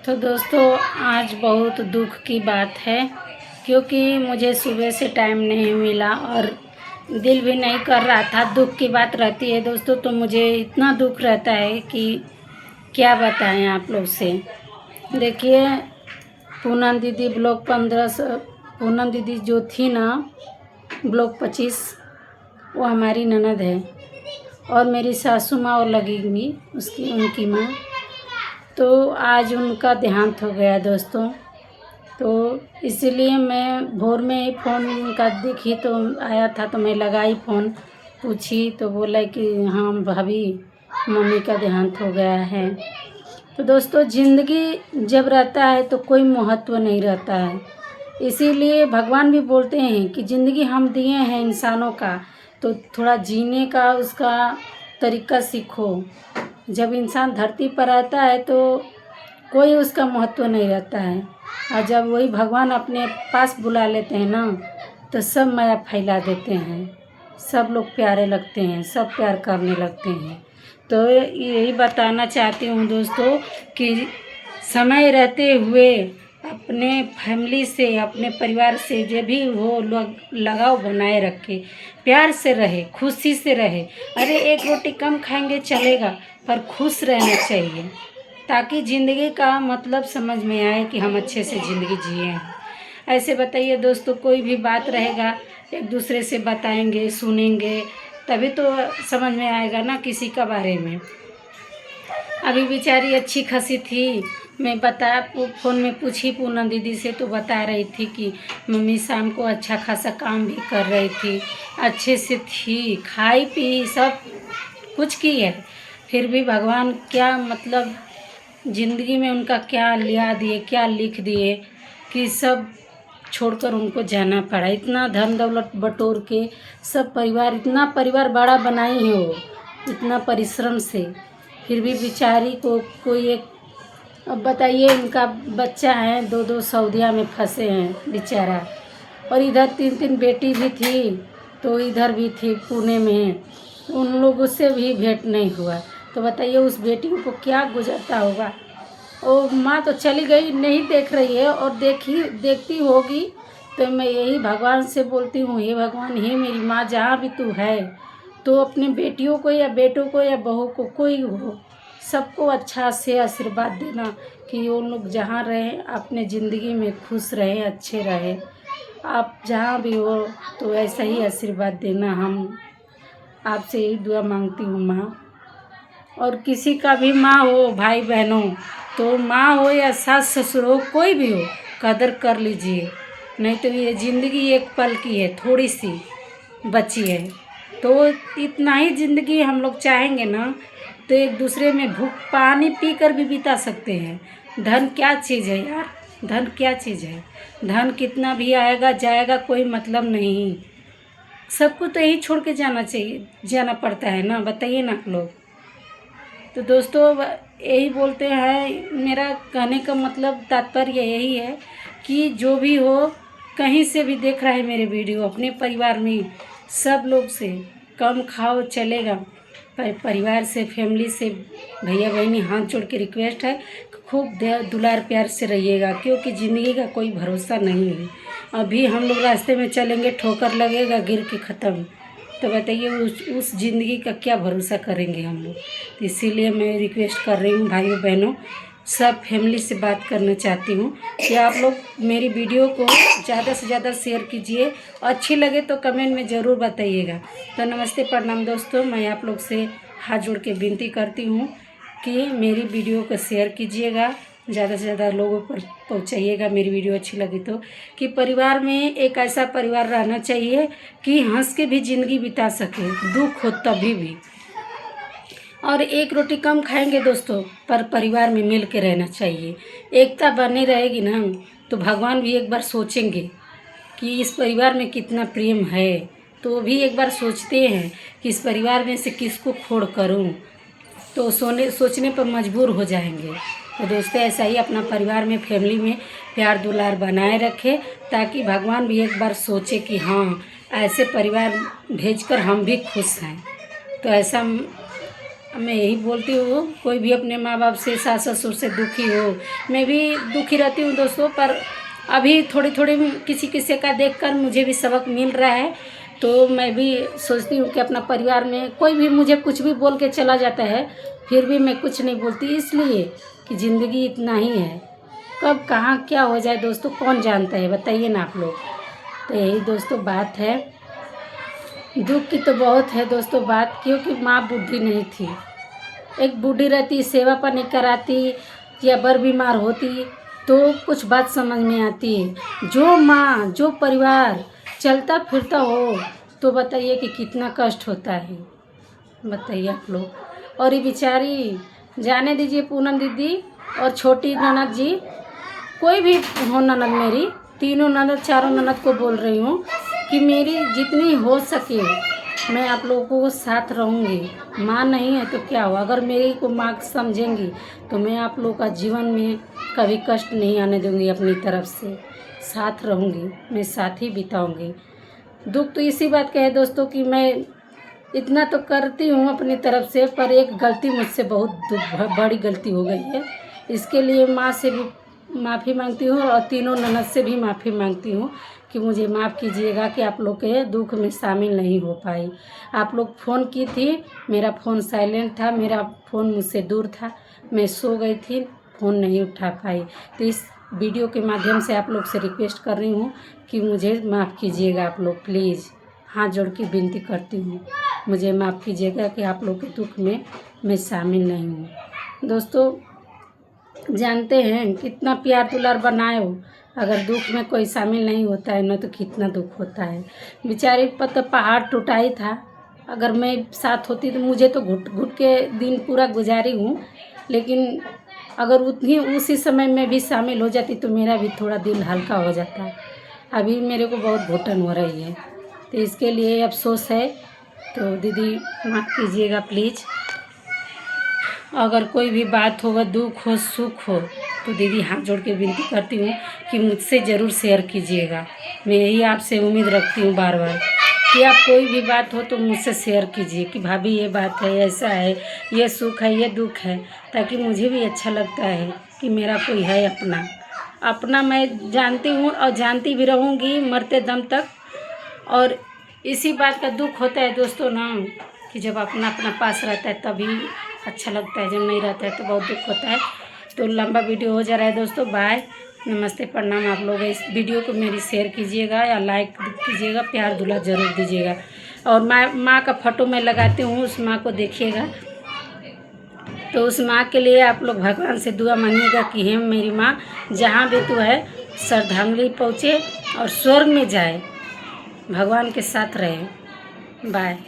तो दोस्तों आज बहुत दुख की बात है, क्योंकि मुझे सुबह से टाइम नहीं मिला और दिल भी नहीं कर रहा था। दुख की बात रहती है दोस्तों, तो मुझे इतना दुख रहता है कि क्या बताएं आप लोग से। देखिए, पूनम दीदी ब्लॉक 15 से, पूनम दीदी जो थी ना ब्लॉक 25, वो हमारी ननद है और मेरी सासू माँ और लगेंगी उनकी माँ। तो आज उनका देहांत हो गया दोस्तों। तो इसीलिए मैं भोर में ही फ़ोन उनका देखी तो आया था, तो मैं लगाई फ़ोन, पूछी तो बोला कि हाँ भाभी, मम्मी का देहांत हो गया है। तो दोस्तों, ज़िंदगी जब रहता है तो कोई महत्व नहीं रहता है। इसीलिए भगवान भी बोलते हैं कि ज़िंदगी हम दिए हैं इंसानों का, तो थोड़ा जीने का उसका तरीका सीखो। जब इंसान धरती पर रहता है तो कोई उसका महत्व नहीं रहता है, और जब वही भगवान अपने पास बुला लेते हैं ना, तो सब माया फैला देते हैं, सब लोग प्यारे लगते हैं, सब प्यार करने लगते हैं। तो यही बताना चाहती हूँ दोस्तों कि समय रहते हुए अपने फैमिली से, अपने परिवार से जो भी हो लगाव बनाए रखे, प्यार से रहे, खुशी से रहे। अरे एक रोटी कम खाएंगे चलेगा, पर खुश रहना चाहिए, ताकि ज़िंदगी का मतलब समझ में आए कि हम अच्छे से ज़िंदगी जिए हैं। ऐसे बताइए दोस्तों, कोई भी बात रहेगा एक दूसरे से बताएंगे, सुनेंगे, तभी तो समझ में आएगा ना किसी का बारे में। अभी बेचारी अच्छी खासी थी, मैं फ़ोन में पूछी पूनम दीदी से, तो बता रही थी कि मम्मी शाम को अच्छा खासा काम भी कर रही थी, अच्छे से थी, खाई पी सब कुछ की है। फिर भी भगवान क्या मतलब ज़िंदगी में उनका क्या लिया दिए, क्या लिख दिए कि सब छोड़कर उनको जाना पड़ा। इतना धन दौलत बटोर के सब परिवार, इतना परिवार बड़ा बनाई है वो, इतना परिश्रम से, फिर भी बेचारी को कोई एक, अब बताइए, उनका बच्चा है, दो सऊदीया में फंसे हैं बेचारा, और इधर 3 बेटी भी थी, तो इधर भी थी पुणे में, उन लोगों से भी भेंट नहीं हुआ। तो बताइए उस बेटियों को क्या गुजरता होगा। और माँ तो चली गई, नहीं देख रही है, और देखती होगी। तो मैं यही भगवान से बोलती हूँ, हे भगवान, हे मेरी माँ, जहाँ भी तू है, तो अपने बेटियों को या बेटों को या बहू को, कोई हो, सबको अच्छा से आशीर्वाद देना कि वो लोग जहाँ रहें अपने ज़िंदगी में खुश रहें, अच्छे रहें। आप जहाँ भी हो तो ऐसा ही आशीर्वाद देना, हम आपसे यही दुआ मांगती हूँ माँ। और किसी का भी माँ हो, भाई बहनों, तो माँ हो या सास ससुर हो, कोई भी हो, कदर कर लीजिए, नहीं तो ये ज़िंदगी एक पल की है, थोड़ी सी बची है। तो इतना ही ज़िंदगी हम लोग चाहेंगे ना, तो एक दूसरे में भूख पानी पी कर भी बिता सकते हैं। धन क्या चीज़ है यार, धन क्या चीज़ है। धन कितना भी आएगा जाएगा, कोई मतलब नहीं। सबको तो यही छोड़ के जाना पड़ता है ना, बताइए ना आप लोग। तो दोस्तों, यही बोलते हैं, मेरा कहने का मतलब तात्पर्य यही है कि जो भी हो, कहीं से भी देख रहा है मेरे वीडियो, अपने परिवार में सब लोग से कम खाओ चलेगा, पर परिवार से, फैमिली से, भैया बहनी, हाथ जोड़ के रिक्वेस्ट है, खूब दुलार प्यार से रहिएगा, क्योंकि ज़िंदगी का कोई भरोसा नहीं है। अभी हम लोग रास्ते में चलेंगे, ठोकर लगेगा, गिर के ख़त्म। तो बताइए उस ज़िंदगी का क्या भरोसा करेंगे हम लोग। तो इसीलिए मैं रिक्वेस्ट कर रही हूँ भाइयों बहनों, सब फैमिली से बात करना चाहती हूँ कि आप लोग मेरी वीडियो को ज़्यादा से ज़्यादा शेयर कीजिए, अच्छी लगे तो कमेंट में ज़रूर बताइएगा। तो नमस्ते, प्रणाम दोस्तों, मैं आप लोग से हाथ जोड़ के विनती करती हूँ कि मेरी वीडियो को शेयर कीजिएगा, ज़्यादा से ज़्यादा लोगों पर पहुंचाइएगा मेरी वीडियो अच्छी लगी तो। कि परिवार में एक ऐसा परिवार रहना चाहिए कि हंस के भी ज़िंदगी बिता सके, दुख हो तभी भी। और एक रोटी कम खाएंगे दोस्तों, पर परिवार में मिल के रहना चाहिए। एकता बनी रहेगी ना, तो भगवान भी एक बार सोचेंगे कि इस परिवार में कितना प्रेम है, तो वो भी एक बार सोचते हैं कि इस परिवार में से किसको खोड़ करूं, तो सोचने पर मजबूर हो जाएंगे। तो दोस्तों, ऐसा ही अपना परिवार में, फैमिली में प्यार दुलार बनाए रखें, ताकि भगवान भी एक बार सोचे कि हाँ, ऐसे परिवार भेजकर हम भी खुश हैं। तो ऐसा मैं यही बोलती हूँ, कोई भी अपने माँ बाप से, सास ससुर से दुखी हो, मैं भी दुखी रहती हूँ दोस्तों, पर अभी थोड़ी थोड़ी किसी किसी का देखकर मुझे भी सबक मिल रहा है। तो मैं भी सोचती हूँ कि अपना परिवार में कोई भी मुझे कुछ भी बोल के चला जाता है, फिर भी मैं कुछ नहीं बोलती, इसलिए कि ज़िंदगी इतना ही है, कब कहाँ क्या हो जाए दोस्तों कौन जानता है, बताइए ना आप लोग। तो यही दोस्तों बात है। दुख की तो बहुत है दोस्तों बात, क्योंकि माँ बुद्धि नहीं थी। एक बूढ़ी रहती, सेवा पानी कराती या बर बीमार होती तो कुछ बात समझ में आती है। जो माँ, जो परिवार चलता फिरता हो तो बताइए कि कितना कष्ट होता है, बताइए आप लोग। और ये बेचारी, जाने दीजिए पूनम दीदी और छोटी ननद जी, कोई भी हो ननद मेरी, तीनों ननद चारों ननद को बोल रही हूँ कि मेरी जितनी हो सके मैं आप लोगों को साथ रहूँगी। माँ नहीं है तो क्या हुआ, अगर मेरी को माँ समझेंगी तो मैं आप लोगों का जीवन में कभी कष्ट नहीं आने दूँगी, अपनी तरफ से साथ रहूँगी, मैं साथ ही बिताऊँगी। दुख तो इसी बात का है दोस्तों कि मैं इतना तो करती हूँ अपनी तरफ से, पर एक गलती मुझसे बहुत बड़ी गलती हो गई है। इसके लिए माँ से भी माफ़ी मांगती हूँ और तीनों ननद से भी माफ़ी मांगती हूँ कि मुझे माफ़ कीजिएगा कि आप लोग के दुख में शामिल नहीं हो पाई। आप लोग फ़ोन की थी, मेरा फ़ोन साइलेंट था, मेरा फ़ोन मुझसे दूर था, मैं सो गई थी, फ़ोन नहीं उठा पाई। तो इस वीडियो के माध्यम से आप लोग से रिक्वेस्ट कर रही हूँ कि मुझे माफ़ कीजिएगा आप लोग, प्लीज़ हाथ जोड़ के विनती करती हूँ, मुझे माफ़ कीजिएगा कि आप लोग के दुख में मैं शामिल नहीं हूँ। दोस्तों जानते हैं कितना प्यार दुलार बनाए हो, अगर दुख में कोई शामिल नहीं होता है ना तो कितना दुख होता है। बेचारी पर तो पहाड़ टूटा ही था, अगर मैं साथ होती तो मुझे तो घुट घुट के दिन पूरा गुजारी हूँ, लेकिन अगर उतनी उसी समय में भी शामिल हो जाती तो मेरा भी थोड़ा दिल हल्का हो जाता। अभी मेरे को बहुत घुटन हो रही है, तो इसके लिए अफसोस है। तो दीदी माफ़ कीजिएगा प्लीज़। अगर कोई भी बात होगा, दुख हो सुख हो, तो दीदी हाथ जोड़ के विनती करती हूँ कि मुझसे ज़रूर शेयर कीजिएगा। मैं यही आपसे उम्मीद रखती हूँ बार बार कि आप कोई भी बात हो तो मुझसे शेयर कीजिए कि भाभी ये बात है, ऐसा है, ये सुख है, ये दुख है, ताकि मुझे भी अच्छा लगता है कि मेरा कोई है अपना। अपना मैं जानती हूँ और जानती भी रहूँगी मरते दम तक। और इसी बात का दुख होता है दोस्तों ना, कि जब अपना अपना पास रहता है तभी अच्छा लगता है, जब नहीं रहता है तो बहुत दुख होता है। तो लंबा वीडियो हो जा रहा है दोस्तों, बाय, नमस्ते, प्रणाम। आप लोग इस वीडियो को मेरी शेयर कीजिएगा या लाइक कीजिएगा, प्यार दुला जरूर दीजिएगा। और माँ का फ़ोटो मैं लगाती हूँ, उस माँ को देखिएगा। तो उस माँ के लिए आप लोग भगवान से दुआ मांगिएगा कि हे मेरी माँ, जहाँ भी तू है श्रद्धांजलि पहुँचे और स्वर्ग में जाए, भगवान के साथ रहे। बाय।